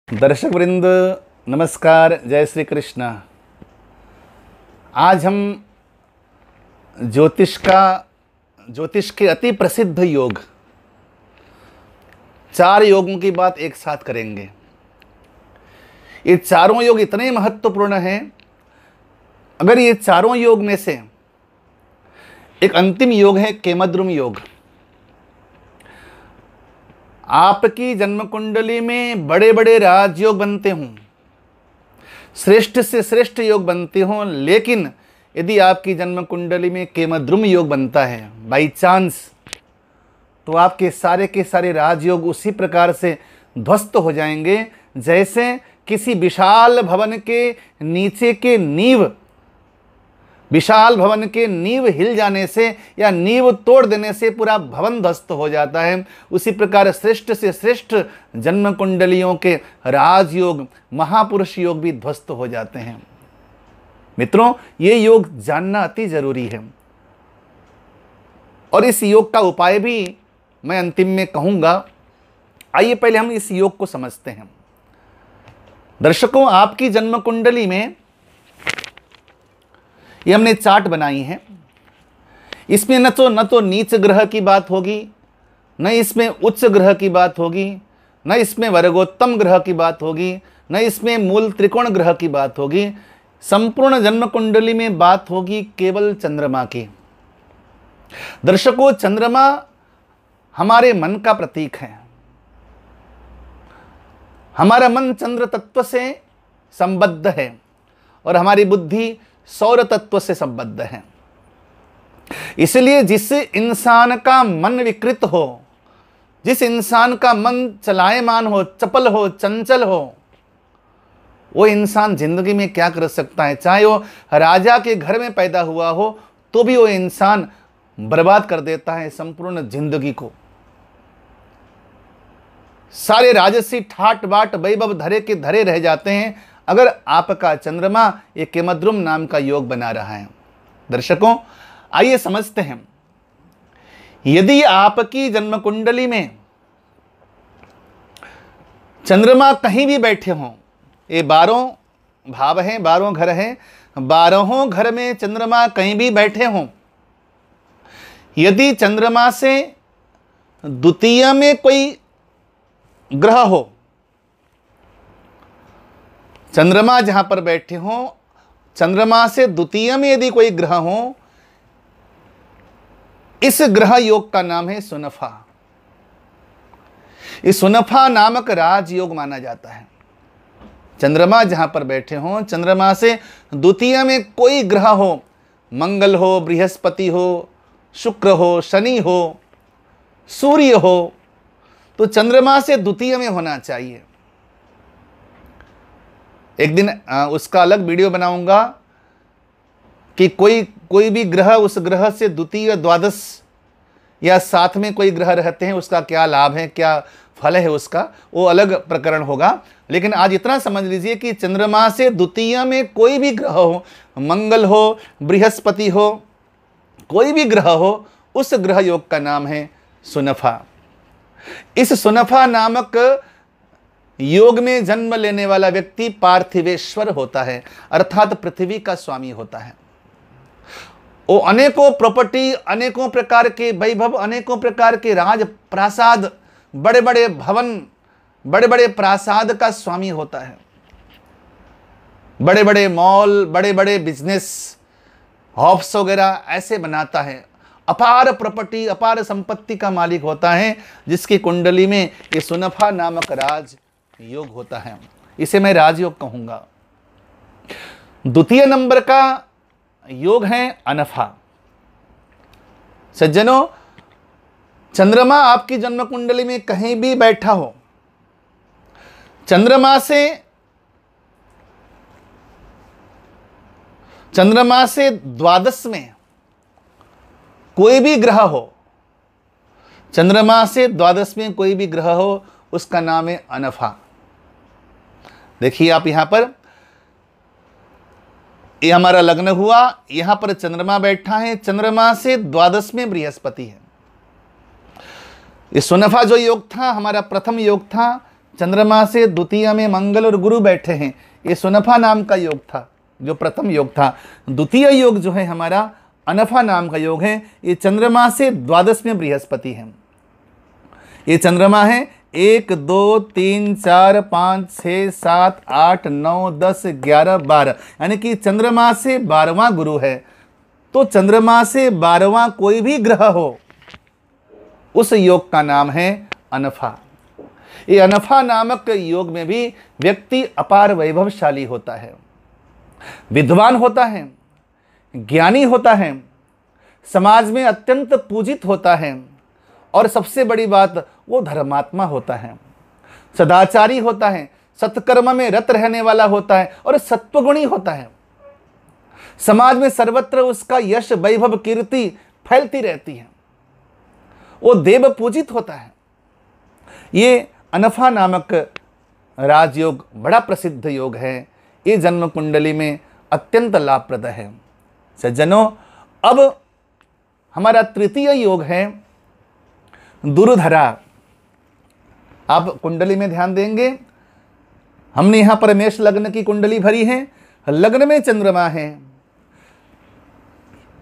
दर्शक वृंद नमस्कार, जय श्री कृष्ण। आज हम ज्योतिष के अति प्रसिद्ध योग, 4 योगों की बात एक साथ करेंगे। ये चारों योग इतने महत्वपूर्ण हैं। अगर ये चारों योग में से एक अंतिम योग है केमद्रुम योग, आपकी जन्म कुंडली में बड़े बड़े राजयोग बनते हों, श्रेष्ठ से श्रेष्ठ योग बनते हों, लेकिन यदि आपकी जन्म कुंडली में केमद्रुम योग बनता है बाई चांस, तो आपके सारे के सारे राजयोग उसी प्रकार से ध्वस्त हो जाएंगे जैसे किसी विशाल भवन के नीचे के विशाल भवन के नींव हिल जाने से या नींव तोड़ देने से पूरा भवन ध्वस्त हो जाता है। उसी प्रकार श्रेष्ठ से श्रेष्ठ जन्म कुंडलियों के राजयोग, महापुरुष योग भी ध्वस्त हो जाते हैं। मित्रों, ये योग जानना अति जरूरी है और इस योग का उपाय भी मैं अंतिम में कहूंगा। आइए पहले हम इस योग को समझते हैं। दर्शकों, आपकी जन्म कुंडली में ये हमने चार्ट बनाई है। इसमें न तो नीच ग्रह की बात होगी, न इसमें उच्च ग्रह की बात होगी, न इसमें वर्गोत्तम ग्रह की बात होगी, न इसमें मूल त्रिकोण ग्रह की बात होगी। संपूर्ण जन्म कुंडली में बात होगी केवल चंद्रमा की। दर्शकों, चंद्रमा हमारे मन का प्रतीक है। हमारा मन चंद्र तत्व से संबद्ध है और हमारी बुद्धि सौर तत्व से संबद्ध है। इसलिए जिस इंसान का मन विकृत हो, जिस इंसान का मन चलायमान हो, चपल हो, चंचल हो, वो इंसान जिंदगी में क्या कर सकता है। चाहे वो राजा के घर में पैदा हुआ हो तो भी वो इंसान बर्बाद कर देता है संपूर्ण जिंदगी को। सारे राजसी ठाट बाट वैभव धरे के धरे रह जाते हैं अगर आपका चंद्रमा ये केमद्रुम नाम का योग बना रहा है। दर्शकों, आइए समझते हैं। यदि आपकी जन्म कुंडली में चंद्रमा कहीं भी बैठे हों, ये 12 भाव हैं, 12 घर हैं, 12 घर में चंद्रमा कहीं भी बैठे हों, यदि चंद्रमा से द्वितीय में कोई ग्रह हो, चंद्रमा जहां पर बैठे हो, चंद्रमा से द्वितीय में यदि कोई ग्रह हो, इस ग्रह योग का नाम है सुनफा। इस सुनफा नामक राजयोग माना जाता है। चंद्रमा जहां पर बैठे हो, चंद्रमा से द्वितीय में कोई ग्रह हो, मंगल हो, बृहस्पति हो, शुक्र हो, शनि हो, सूर्य हो, तो चंद्रमा से द्वितीय में होना चाहिए। एक दिन उसका अलग वीडियो बनाऊंगा कि कोई भी ग्रह उस ग्रह से द्वितीय, द्वादश या साथ में कोई ग्रह रहते हैं, उसका क्या लाभ है, क्या फल है, उसका वो अलग प्रकरण होगा। लेकिन आज इतना समझ लीजिए कि चंद्रमा से द्वितीय में कोई भी ग्रह हो, मंगल हो, बृहस्पति हो, कोई भी ग्रह हो, उस ग्रह योग का नाम है सुनफा। इस सुनफा नामक योग में जन्म लेने वाला व्यक्ति पार्थिवेश्वर होता है, अर्थात पृथ्वी का स्वामी होता है। वो अनेकों प्रॉपर्टी, अनेकों प्रकार के वैभव, अनेकों प्रकार के राज प्रासाद, बड़े बड़े भवन, बड़े बड़े प्रासाद का स्वामी होता है। बड़े बड़े मॉल, बड़े बड़े बिजनेस हॉब्स वगैरह ऐसे बनाता है। अपार प्रॉपर्टी, अपार संपत्ति का मालिक होता है, जिसकी कुंडली में ये सुनफा नामक राज योग होता है। इसे मैं राजयोग कहूंगा। द्वितीय नंबर का योग है अनफा। सज्जनों, चंद्रमा आपकी जन्म कुंडली में कहीं भी बैठा हो, चंद्रमा से द्वादश में कोई भी ग्रह हो, चंद्रमा से द्वादश में कोई भी ग्रह हो, उसका नाम है अनफा। देखिए आप यहां पर, ये हमारा लग्न हुआ, यहां पर चंद्रमा बैठा है, चंद्रमा से द्वादश में बृहस्पति है। ये सुनफा जो योग था हमारा प्रथम योग था चंद्रमा से द्वितीय में मंगल और गुरु बैठे हैं। ये सुनफा नाम का योग था, जो प्रथम योग था। द्वितीय योग जो है हमारा अनफा नाम का योग है। ये चंद्रमा से द्वादश में बृहस्पति है। ये चंद्रमा है 1 2 3 4 5 6 7 8 9 10 11 12, यानी कि चंद्रमा से 12वां गुरु है। तो चंद्रमा से 12वां कोई भी ग्रह हो, उस योग का नाम है अनफा। ये अनफा नामक योग में भी व्यक्ति अपार वैभवशाली होता है, विद्वान होता है, ज्ञानी होता है, समाज में अत्यंत पूजित होता है, और सबसे बड़ी बात वो धर्मात्मा होता है, सदाचारी होता है, सत्कर्म में रत रहने वाला होता है और सत्वगुणी होता है। समाज में सर्वत्र उसका यश वैभव कीर्ति फैलती रहती है, वो देव पूजित होता है। ये अनफा नामक राजयोग बड़ा प्रसिद्ध योग है। ये जन्म कुंडली में अत्यंत लाभप्रद है। सज्जनों, अब हमारा तृतीय योग है दुर्धरा। आप कुंडली में ध्यान देंगे, हमने यहां पर मेष लग्न की कुंडली भरी है, लग्न में चंद्रमा है।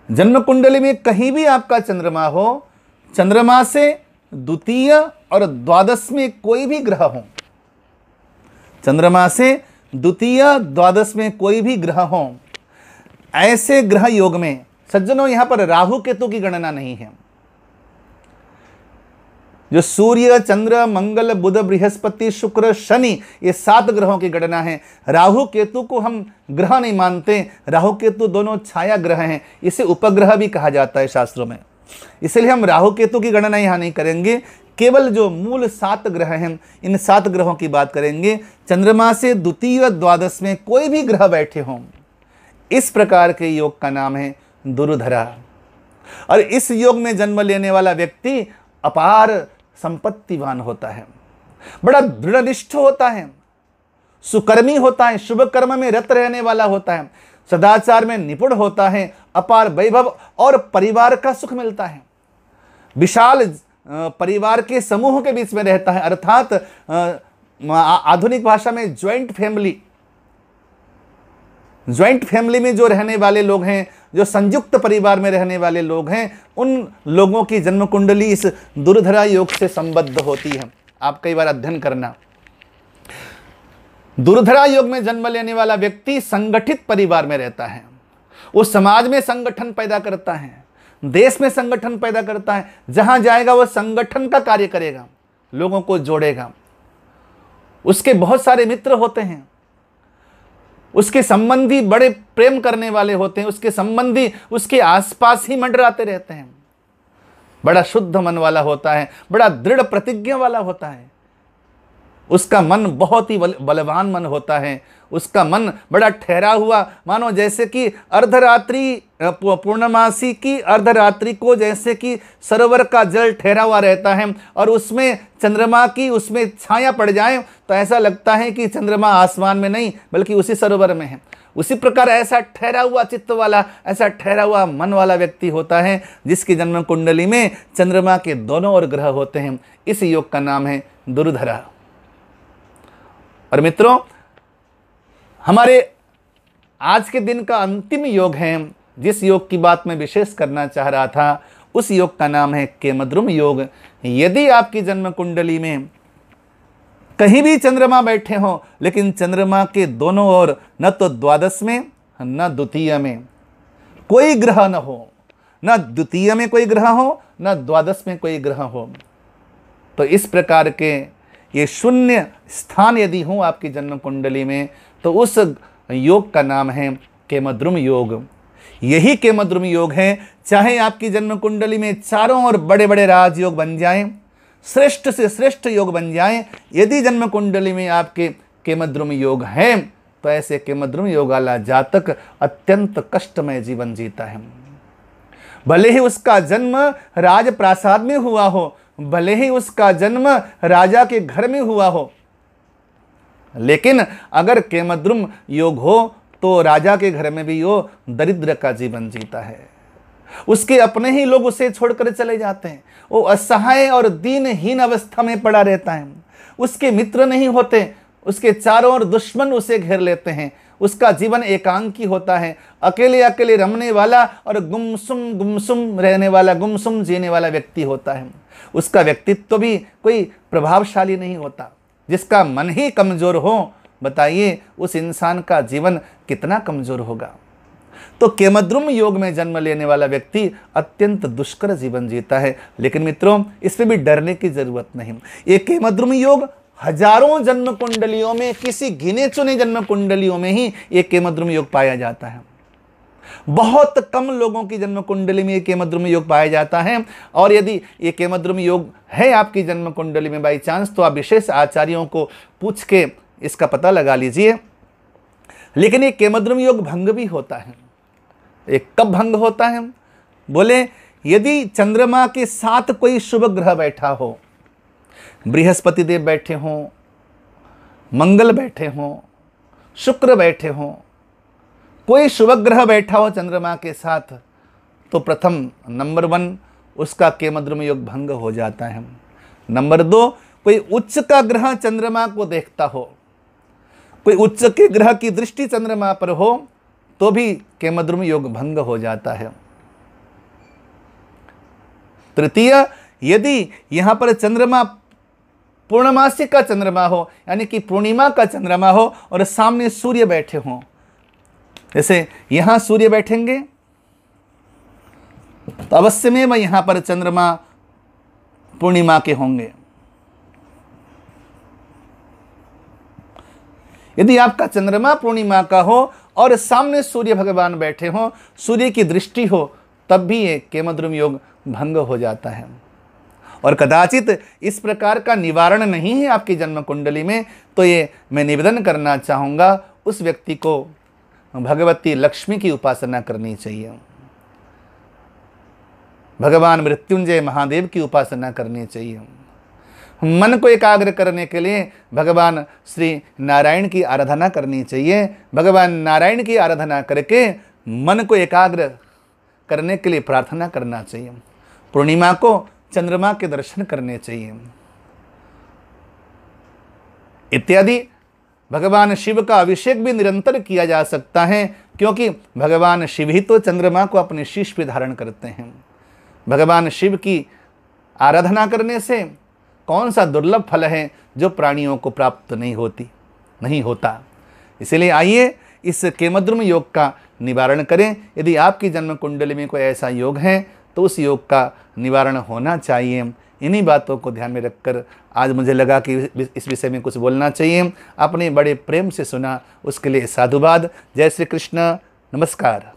जन्म कुंडली में कहीं भी आपका चंद्रमा हो, चंद्रमा से द्वितीय और द्वादश में कोई भी ग्रह हो, चंद्रमा से द्वितीय द्वादश में कोई भी ग्रह हो, ऐसे ग्रह योग में सज्जनों यहां पर राहु केतु की गणना नहीं है। जो सूर्य चंद्र मंगल बुध बृहस्पति शुक्र शनि, ये 7 ग्रहों की गणना है। राहु केतु को हम ग्रह नहीं मानते। राहु केतु दोनों छाया ग्रह हैं, इसे उपग्रह भी कहा जाता है शास्त्रों में। इसलिए हम राहु केतु की गणना यहाँ नहीं करेंगे, केवल जो मूल 7 ग्रह हैं, इन 7 ग्रहों की बात करेंगे। चंद्रमा से द्वितीय द्वादश में कोई भी ग्रह बैठे हों, इस प्रकार के योग का नाम है दुर्धरा। और इस योग में जन्म लेने वाला व्यक्ति अपार संपत्तिवान होता है, बड़ा दृढ़निष्ठ होता है, सुकर्मी होता है, शुभ कर्म में रत रहने वाला होता है, सदाचार में निपुण होता है, अपार वैभव और परिवार का सुख मिलता है, विशाल परिवार के समूह के बीच में रहता है, अर्थात आधुनिक भाषा में ज्वाइंट फैमिली में जो रहने वाले लोग हैं, जो संयुक्त परिवार में रहने वाले लोग हैं, उन लोगों की जन्म कुंडली इस दुर्धरा योग से संबद्ध होती है। आप कई बार अध्ययन करना। दुर्धरा योग में जन्म लेने वाला व्यक्ति संगठित परिवार में रहता है, वो समाज में संगठन पैदा करता है, देश में संगठन पैदा करता है। जहां जाएगा वो संगठन का कार्य करेगा, लोगों को जोड़ेगा। उसके बहुत सारे मित्र होते हैं, उसके संबंधी बड़े प्रेम करने वाले होते हैं, उसके संबंधी उसके आसपास ही मंडराते रहते हैं। बड़ा शुद्ध मन वाला होता है, बड़ा दृढ़ प्रतिज्ञा वाला होता है, उसका मन बहुत ही बलवान मन होता है, उसका मन बड़ा ठहरा हुआ, मानो जैसे कि अर्धरात्रि पूर्णमासी की अर्धरात्रि को जैसे कि सरोवर का जल ठहरा हुआ रहता है और उसमें चंद्रमा की उसमें छाया पड़ जाए तो ऐसा लगता है कि चंद्रमा आसमान में नहीं बल्कि उसी सरोवर में है। उसी प्रकार ऐसा ठहरा हुआ चित्त वाला, ऐसा ठहरा हुआ मन वाला व्यक्ति होता है जिसकी जन्म कुंडली में चंद्रमा के दोनों ओर ग्रह होते हैं। इस योग का नाम है दुर्धरा। और मित्रों, हमारे आज के दिन का अंतिम योग है, जिस योग की बात मैं विशेष करना चाह रहा था, उस योग का नाम है केमद्रुम योग। यदि आपकी जन्म कुंडली में कहीं भी चंद्रमा बैठे हों, लेकिन चंद्रमा के दोनों ओर न तो द्वादश में न द्वितीय में कोई ग्रह न हो, न द्वितीय में कोई ग्रह हो न द्वादश में कोई ग्रह हो, तो इस प्रकार के ये शून्य स्थान यदि हो आपकी जन्म कुंडली में, तो उस योग का नाम है केमद्रुम योग। यही केमद्रुम योग है, चाहे आपकी जन्म कुंडली में चारों ओर बड़े बड़े राजयोग बन जाएं, श्रेष्ठ से श्रेष्ठ योग बन जाएं, यदि जन्म कुंडली में आपके केमद्रुम योग हैं, तो ऐसे केमद्रुम योग वाला जातक अत्यंत कष्टमय जीवन जीता है। भले ही उसका जन्म राजप्रासाद में हुआ हो, भले ही उसका जन्म राजा के घर में हुआ हो, लेकिन अगर केमद्रुम योग हो तो राजा के घर में भी वो दरिद्र का जीवन जीता है। उसके अपने ही लोग उसे छोड़कर चले जाते हैं, वो असहाय और दीनहीन अवस्था में पड़ा रहता है। उसके मित्र नहीं होते, उसके चारों ओर दुश्मन उसे घेर लेते हैं। उसका जीवन एकांकी होता है, अकेले अकेले रमने वाला और गुमसुम रहने वाला, गुमसुम जीने वाला व्यक्ति होता है। उसका व्यक्तित्व भी कोई प्रभावशाली नहीं होता। जिसका मन ही कमजोर हो, बताइए उस इंसान का जीवन कितना कमजोर होगा। तो केमद्रुम योग में जन्म लेने वाला व्यक्ति अत्यंत दुष्कर जीवन जीता है। लेकिन मित्रों, इसमें भी डरने की जरूरत नहीं। ये केमद्रुम योग हजारों जन्म कुंडलियों में, किसी गिने चुने जन्म कुंडलियों में ही ये केमद्रुम योग पाया जाता है। बहुत कम लोगों की जन्म कुंडली में ये केमद्रुम योग पाया जाता है। और यदि ये केमद्रुम योग है आपकी जन्म कुंडली में बाई चांस, तो आप विशेष आचार्यों को पूछ के इसका पता लगा लीजिए। लेकिन ये केमद्रुम योग भंग भी होता है। एक कब भंग होता है? बोले यदि चंद्रमा के साथ कोई शुभ ग्रह बैठा हो, बृहस्पति देव बैठे हों, मंगल बैठे हों, शुक्र बैठे हों, कोई शुभ ग्रह बैठा हो चंद्रमा के साथ, तो प्रथम नंबर 1 उसका केमद्रुम योग भंग हो जाता है। नंबर 2, कोई उच्च का ग्रह चंद्रमा को देखता हो, कोई उच्च के ग्रह की दृष्टि चंद्रमा पर हो, तो भी केमद्रुम योग भंग हो जाता है। तृतीय, यदि यहां पर चंद्रमा पूर्णमासी का चंद्रमा हो, यानी कि पूर्णिमा का चंद्रमा हो और सामने सूर्य बैठे हों, जैसे यहां सूर्य बैठेंगे तो अवश्य में वह यहां पर चंद्रमा पूर्णिमा के होंगे। यदि आपका चंद्रमा पूर्णिमा का हो और सामने सूर्य भगवान बैठे हों, सूर्य की दृष्टि हो, तब भी ये केमद्रुम योग भंग हो जाता है। और कदाचित इस प्रकार का निवारण नहीं है आपकी जन्म कुंडली में, तो ये मैं निवेदन करना चाहूँगा, उस व्यक्ति को भगवती लक्ष्मी की उपासना करनी चाहिए, भगवान मृत्युंजय महादेव की उपासना करनी चाहिए। मन को एकाग्र करने के लिए भगवान श्री नारायण की आराधना करनी चाहिए। भगवान नारायण की आराधना करके मन को एकाग्र करने के लिए प्रार्थना करना चाहिए। पूर्णिमा को चंद्रमा के दर्शन करने चाहिए इत्यादि। भगवान शिव का अभिषेक भी निरंतर किया जा सकता है, क्योंकि भगवान शिव ही तो चंद्रमा को अपने शीश पे धारण करते हैं। भगवान शिव की आराधना करने से कौन सा दुर्लभ फल है जो प्राणियों को प्राप्त नहीं होता। इसलिए आइए इस केमद्रुम योग का निवारण करें। यदि आपकी जन्म कुंडली में कोई ऐसा योग है तो उस योग का निवारण होना चाहिए। इन्हीं बातों को ध्यान में रखकर आज मुझे लगा कि इस विषय में कुछ बोलना चाहिए। आपने बड़े प्रेम से सुना, उसके लिए साधुवाद। जय श्री कृष्ण, नमस्कार।